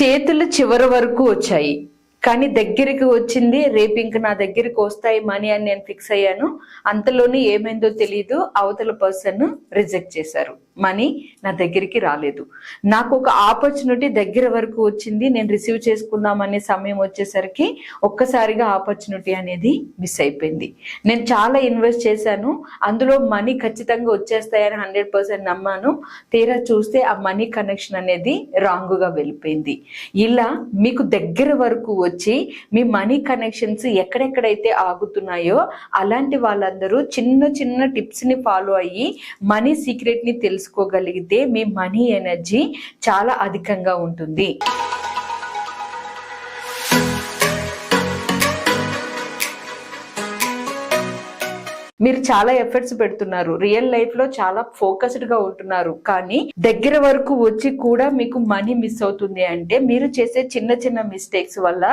చేతులు చివరి వరకు వచ్చాయి, కానీ దగ్గరికి వచ్చింది రేపు ఇంక నా దగ్గరికి వస్తాయి మనీ అని నేను ఫిక్స్ అయ్యాను. అంతలోనే ఏమైందో తెలియదు, అవతల పర్సన్ రిజెక్ట్ చేశారు, మనీ నా దగ్గరికి రాలేదు. నాకు ఒక ఆపర్చునిటీ దగ్గర వరకు వచ్చింది, నేను రిసీవ్ చేసుకుందామనే సమయం వచ్చేసరికి ఒక్కసారిగా ఆపర్చునిటీ అనేది మిస్ అయిపోయింది. నేను చాలా ఇన్వెస్ట్ చేశాను, అందులో మనీ ఖచ్చితంగా వచ్చేస్తాయని 100% నమ్మాను. తీరా చూస్తే ఆ మనీ కనెక్షన్ అనేది రాంగ్గా వెళ్ళిపోయింది. ఇలా మీకు దగ్గర వరకు వచ్చి మీ మనీ కనెక్షన్స్ ఎక్కడెక్కడైతే ఆగుతున్నాయో అలాంటి వాళ్ళందరూ చిన్న చిన్న టిప్స్ ని ఫాలో అయ్యి మనీ సీక్రెట్ ని తెలుసుకోగలిగితే మీ మనీ ఎనర్జీ చాలా అధికంగా ఉంటుంది. మీరు చాలా ఎఫర్ట్స్ పెడుతున్నారు, రియల్ లైఫ్ లో చాలా ఫోకస్డ్ గా ఉంటున్నారు, కానీ దగ్గర వరకు వచ్చి కూడా మీకు మనీ మిస్ అవుతుంది అంటే మీరు చేసే చిన్న చిన్న మిస్టేక్స్ వల్ల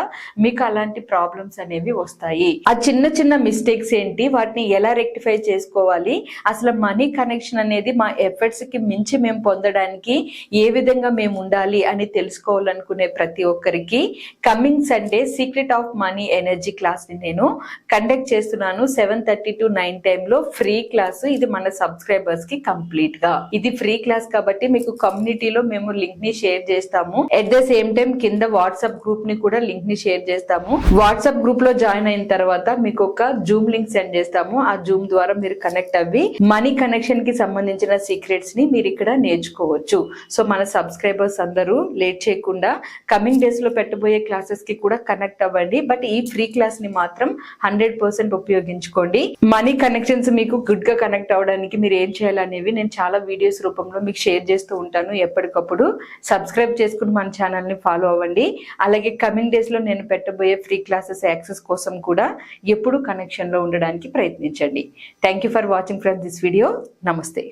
మీకు అలాంటి ప్రాబ్లమ్స్ అనేవి వస్తాయి. ఆ చిన్న చిన్న మిస్టేక్స్ ఏంటి, వాటిని ఎలా రెక్టిఫై చేసుకోవాలి, అసలు మనీ కనెక్షన్ అనేది మా ఎఫర్ట్స్ కి మించి మేము పొందడానికి ఏ విధంగా మేము ఉండాలి అని తెలుసుకోవాలనుకునే ప్రతి ఒక్కరికి coming Sunday secret of money energy class ని నేను కండక్ట్ చేస్తున్నాను. 7:30 to 9 టైంలో ఫ్రీ క్లాస్. ఇది మన సబ్స్క్రైబర్స్ కి కంప్లీట్ గా ఇది ఫ్రీ క్లాస్ కాబట్టి మీకు కమ్యూనిటీలో మేము లింక్ ని షేర్ చేస్తాము. ఎట్ ద సేమ్ టైం కింద వాట్సాప్ గ్రూప్ ని కూడా లింక్ ని షేర్ చేస్తాము. వాట్సాప్ గ్రూప్ లో జాయిన్ అయిన తర్వాత మీకు ఒక జూమ్ లింక్ సెండ్ చేస్తాము. ఆ జూమ్ ద్వారా మీరు కనెక్ట్ అవ్వి మనీ కనెక్షన్ కి సంబంధించిన సీక్రెట్స్ ని మీరు ఇక్కడ నేర్చుకోవచ్చు. సో మన సబ్స్క్రైబర్స్ అందరూ లేట్ చేయకుండా కమింగ్ డేస్ లో పెట్టబోయే క్లాసెస్ కి కూడా కనెక్ట్ అవ్వండి. బట్ ఈ ఫ్రీ క్లాస్ ని మాత్రం 100% ఉపయోగించుకోండి. మనీ కనెక్షన్స్ మీకు గుడ్ గా కనెక్ట్ అవ్వడానికి మీరు ఏం చేయాలనేవి నేను చాలా వీడియోస్ రూపంలో మీకు షేర్ చేస్తూ ఉంటాను. ఎప్పటికప్పుడు సబ్స్క్రైబ్ చేసుకుని మన ఛానల్ ని ఫాలో అవ్వండి. అలాగే కమింగ్ డేస్ లో నేను పెట్టబోయే ఫ్రీ క్లాసెస్ యాక్సెస్ కోసం కూడా ఎప్పుడు కనెక్షన్ లో ఉండడానికి ప్రయత్నించండి. Thank you for watching from this video. నమస్తే.